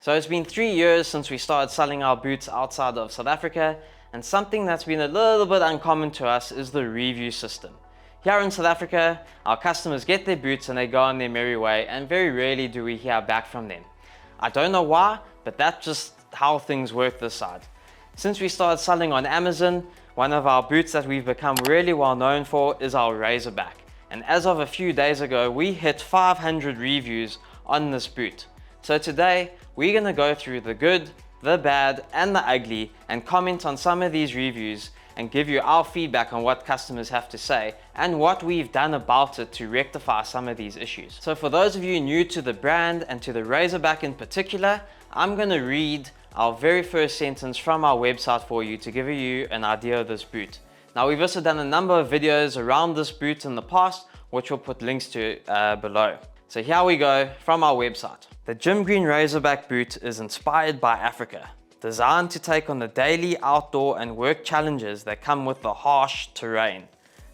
So it's been 3 years since we started selling our boots outside of South Africa, and something that's been a little bit uncommon to us is the review system. Here in South Africa, our customers get their boots and they go on their merry way, and very rarely do we hear back from them. I don't know why, but that's just how things work this side. Since we started selling on Amazon, one of our boots that we've become really well known for is our Razorback. And as of a few days ago, we hit 500 reviews on this boot. So today, we're going to go through the good, the bad, and the ugly, and comment on some of these reviews and give you our feedback on what customers have to say and what we've done about it to rectify some of these issues. So for those of you new to the brand and to the Razorback in particular, I'm going to read our very first sentence from our website for you to give you an idea of this boot. Now, we've also done a number of videos around this boot in the past, which we'll put links to below. So here we go from our website. The Gym Green Razorback boot is inspired by Africa, designed to take on the daily outdoor and work challenges that come with the harsh terrain.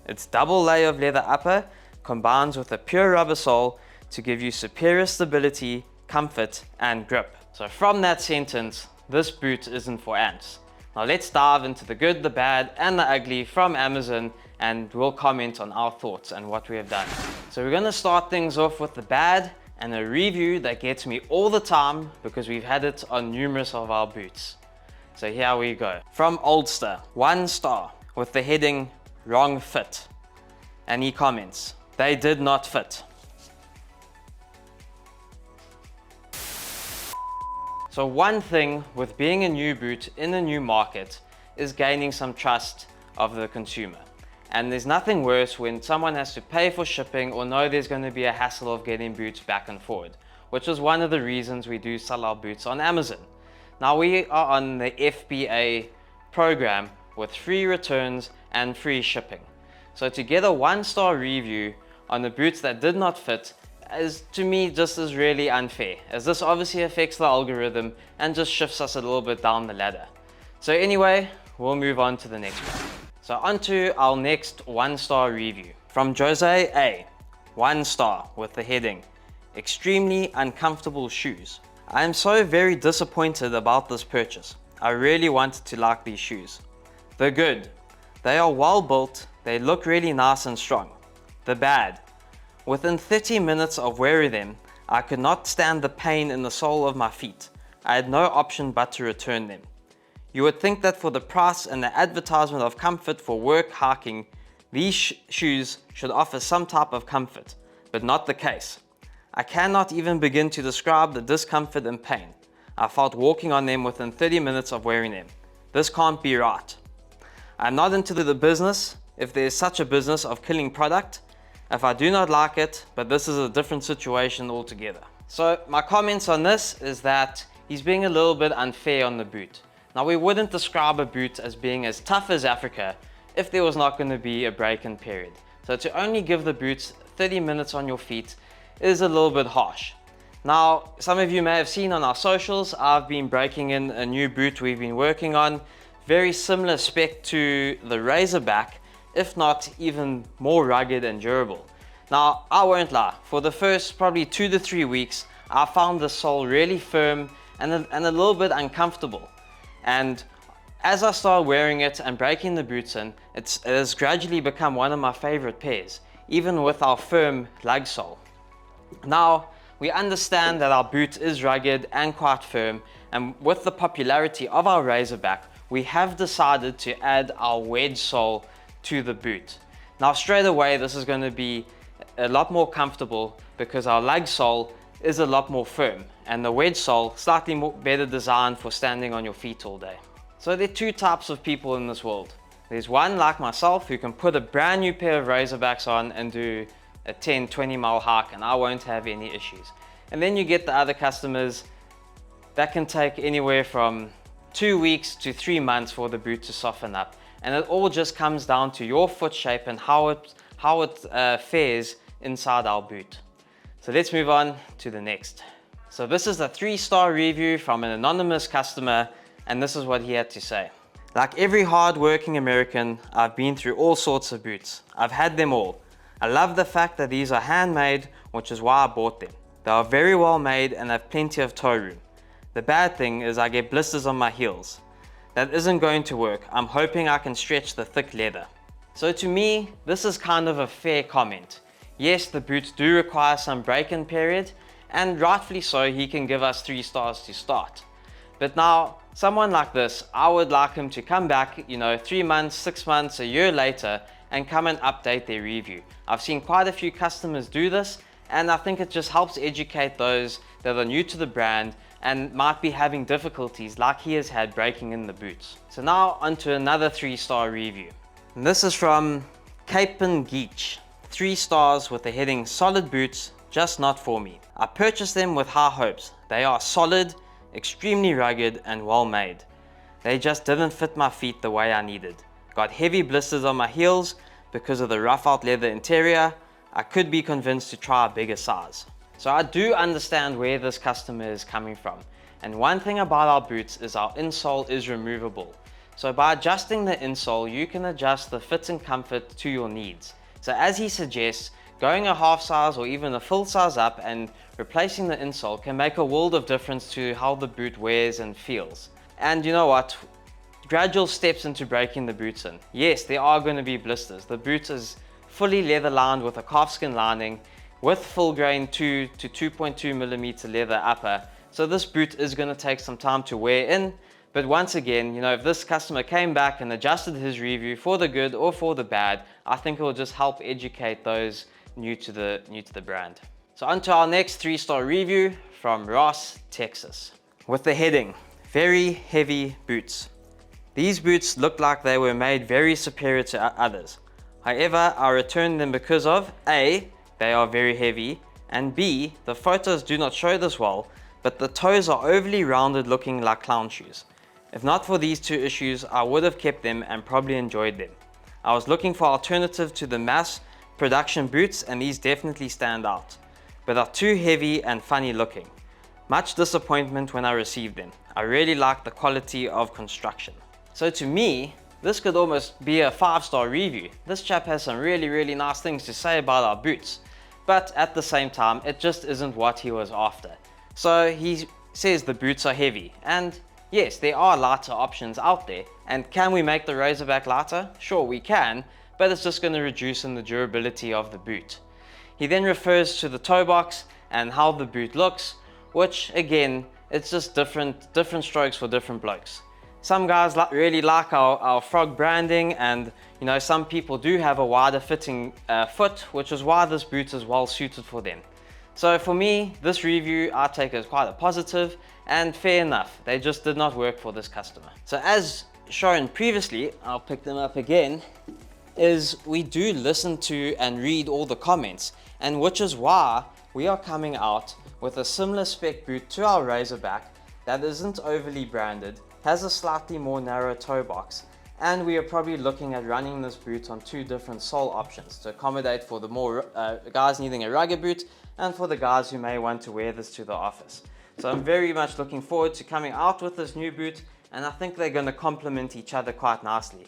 Its double layer of leather upper combines with a pure rubber sole to give you superior stability, comfort, and grip. So from that sentence, this boot isn't for ants. Now let's dive into the good, the bad, and the ugly from Amazon, and we'll comment on our thoughts and what we have done. So we're gonna start things off with the bad, and a review that gets me all the time because we've had it on numerous of our boots. So here we go. From Oldster, 1 star, with the heading, wrong fit. And he comments, they did not fit. So one thing with being a new boot in a new market is gaining some trust of the consumer. And there's nothing worse when someone has to pay for shipping or know there's going to be a hassle of getting boots back and forward, which is one of the reasons we do sell our boots on Amazon. Now we are on the FBA program with free returns and free shipping. So to get a 1-star review on the boots that did not fit is, to me, just is really unfair, as this obviously affects the algorithm and just shifts us a little bit down the ladder. So anyway, we'll move on to the next one. So on to our next 1-star review. From Jose A, 1 star with the heading, extremely uncomfortable shoes. I am so very disappointed about this purchase. I really wanted to like these shoes. The good, they are well built, they look really nice and strong. The bad, within 30 minutes of wearing them, I could not stand the pain in the sole of my feet. I had no option but to return them. You would think that for the price and the advertisement of comfort for work hiking, these shoes should offer some type of comfort, but not the case. I cannot even begin to describe the discomfort and pain I felt walking on them within 30 minutes of wearing them. This can't be right. I'm not into the business, if there is such a business, of killing product. If I do not like it, but this is a different situation altogether. So my comments on this is that he's being a little bit unfair on the boot. Now we wouldn't describe a boot as being as tough as Africa if there was not going to be a break-in period. So to only give the boots 30 minutes on your feet is a little bit harsh. Now, some of you may have seen on our socials, I've been breaking in a new boot we've been working on, very similar spec to the Razorback, if not even more rugged and durable. Now, I won't lie, for the first probably 2 to 3 weeks, I found the sole really firm and a little bit uncomfortable. And as I started wearing it and breaking the boots in, it has gradually become one of my favorite pairs, even with our firm lug sole. Now, we understand that our boot is rugged and quite firm, and with the popularity of our Razorback, we have decided to add our wedge sole to the boot. Now straight away, this is going to be a lot more comfortable because our lug sole is a lot more firm, and the wedge sole slightly more better designed for standing on your feet all day. So there are 2 types of people in this world. There's one like myself who can put a brand new pair of Razorbacks on and do a 10-20 mile hike and I won't have any issues. And then you get the other customers that can take anywhere from 2 weeks to 3 months for the boot to soften up. And it all just comes down to your foot shape and how it fares inside our boot. So let's move on to the next. So this is a 3-star review from an anonymous customer, and this is what he had to say. Like every hard-working American, I've been through all sorts of boots. I've had them all. I love the fact that these are handmade, which is why I bought them. They are very well made and have plenty of toe room. The bad thing is I get blisters on my heels. That isn't going to work. I'm hoping I can stretch the thick leather. So to me, this is kind of a fair comment. Yes, the boots do require some break-in period, and rightfully so, he can give us 3 stars to start. But now, someone like this, I would like him to come back, 3 months, 6 months, a year later, and come and update their review. I've seen quite a few customers do this, and I think it just helps educate those that are new to the brand and might be having difficulties like he has had breaking in the boots. So now onto another 3-star review. And this is from Capen Geach. 3 stars with the heading "Solid boots, just not for me. I purchased them with high hopes. They are solid, extremely rugged and well made. They just didn't fit my feet the way I needed. Got heavy blisters on my heels because of the rough out leather interior. I could be convinced to try a bigger size." So I do understand where this customer is coming from. And one thing about our boots is our insole is removable. So by adjusting the insole, you can adjust the fit and comfort to your needs. So as he suggests, going a half size or even a full size up and replacing the insole can make a world of difference to how the boot wears and feels. And you know what? Gradual steps into breaking the boots in. Yes, there are going to be blisters. The boot is fully leather lined with a calfskin lining with full grain 2 to 2.2 millimeter leather upper. So this boot is going to take some time to wear in. But once again, if this customer came back and adjusted his review for the good or for the bad, I think it will just help educate those new to the brand. So on to our next 3-star review from Ross, Texas. With the heading, "Very heavy boots. These boots look like they were made very superior to others. However, I returned them because of A, they are very heavy, and B, the photos do not show this well, but the toes are overly rounded looking like clown shoes. If not for these 2 issues, I would have kept them and probably enjoyed them. I was looking for alternative to the mass production boots and these definitely stand out, but are too heavy and funny looking. Much disappointment when I received them. I really like the quality of construction." So to me, this could almost be a 5-star review. This chap has some really nice things to say about our boots, but at the same time, it just isn't what he was after. So he says the boots are heavy, and yes, there are lighter options out there. And can we make the Razorback lighter? Sure, we can, but it's just going to reduce in the durability of the boot. He then refers to the toe box and how the boot looks, which again, it's just different strokes for different blokes. Some guys really like our frog branding, and some people do have a wider fitting foot, which is why this boot is well suited for them. So for me, this review I take as quite a positive, and fair enough, they just did not work for this customer. So as shown previously, I'll pick them up again, is we do listen to and read all the comments, and which is why we are coming out with a similar spec boot to our Razorback that isn't overly branded, has a slightly more narrow toe box, and we are probably looking at running this boot on 2 different sole options to accommodate for the more guys needing a rugged boot and for the guys who may want to wear this to the office. So I'm very much looking forward to coming out with this new boot, and I think they're going to complement each other quite nicely.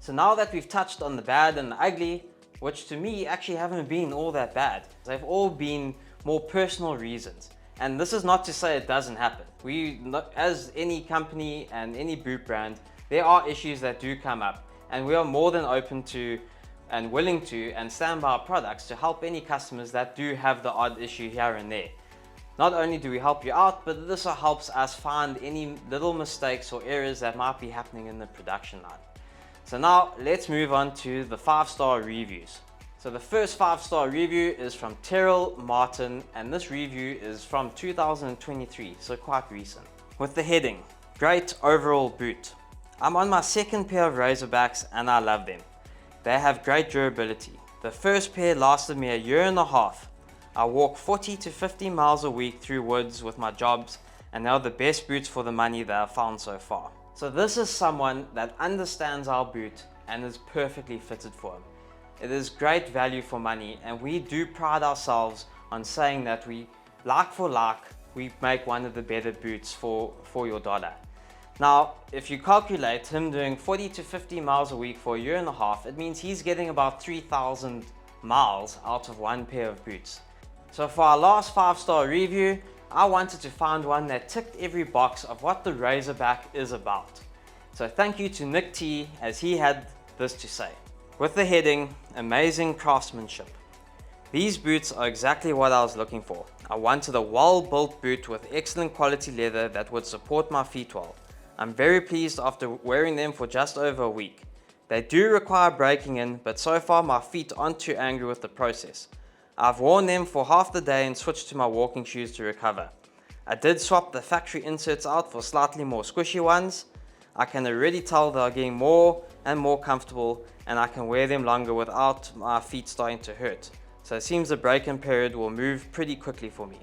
So now that we've touched on the bad and the ugly, which to me actually haven't been all that bad, they've all been more personal reasons. And this is not to say it doesn't happen. As any company and any boot brand, there are issues that do come up, and we are more than open to and willing to and stand by our products to help any customers that do have the odd issue here and there. Not only do we help you out, but this helps us find any little mistakes or errors that might be happening in the production line. So now let's move on to the 5-star reviews. So the first 5-star review is from Terrell Martin, and this review is from 2023, so quite recent. With the heading, "Great overall boot. I'm on my 2nd pair of Razorbacks and I love them. They have great durability. The first pair lasted me a year and a half. I walk 40 to 50 miles a week through woods with my jobs, and they are the best boots for the money that I've found so far." So this is someone that understands our boot and is perfectly fitted for him. It is great value for money, and we do pride ourselves on saying that we, like for like, we make one of the better boots for your dollar. Now, if you calculate him doing 40 to 50 miles a week for a year and a half, it means he's getting about 3,000 miles out of one pair of boots. So for our last 5-star review, I wanted to find one that ticked every box of what the Razorback is about. So thank you to Nick T, as he had this to say. With the heading, amazing craftsmanship. These boots are exactly what I was looking for. I wanted a well-built boot with excellent quality leather that would support my feet well. I'm very pleased after wearing them for just over a week. They do require breaking in, but so far my feet aren't too angry with the process. I've worn them for half the day and switched to my walking shoes to recover. I did swap the factory inserts out for slightly more squishy ones. I can already tell they are getting more and more comfortable, and I can wear them longer without my feet starting to hurt. So it seems the break-in period will move pretty quickly for me.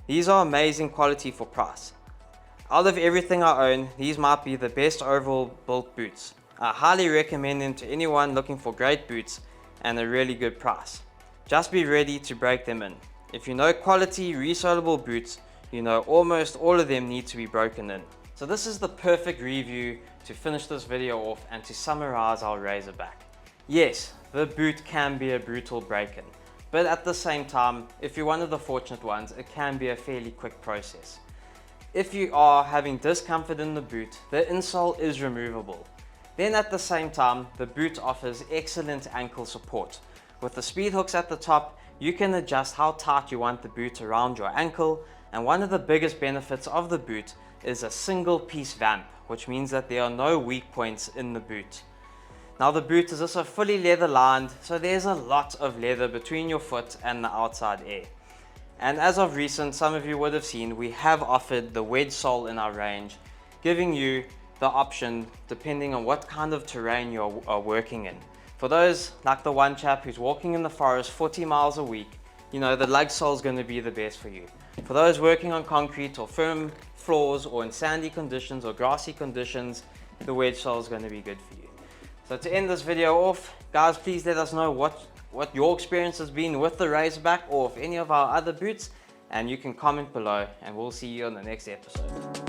These are amazing quality for price. Out of everything I own, these might be the best overall built boots. I highly recommend them to anyone looking for great boots and a really good price. Just be ready to break them in. If you know quality resellable boots, you know almost all of them need to be broken in. So this is the perfect review to finish this video off and to summarize our Razorback. Yes, the boot can be a brutal break-in, but at the same time, if you're one of the fortunate ones, it can be a fairly quick process. If you are having discomfort in the boot, the insole is removable. Then at the same time, the boot offers excellent ankle support. With the speed hooks at the top, you can adjust how tight you want the boot around your ankle, and one of the biggest benefits of the boot is a single piece vamp, which means that there are no weak points in the boot. Now the boot is also fully leather lined, so there's a lot of leather between your foot and the outside air. And as of recent, some of you would have seen, we have offered the wedge sole in our range, giving you the option depending on what kind of terrain you are working in. For those like the one chap who's walking in the forest 40 miles a week, you know, the lug sole is going to be the best for you. For those working on concrete or firm floors or in sandy conditions or grassy conditions, the wedge sole is going to be good for you. So to end this video off, guys, please let us know what your experience has been with the Razorback or with any of our other boots, and you can comment below, and we'll see you on the next episode.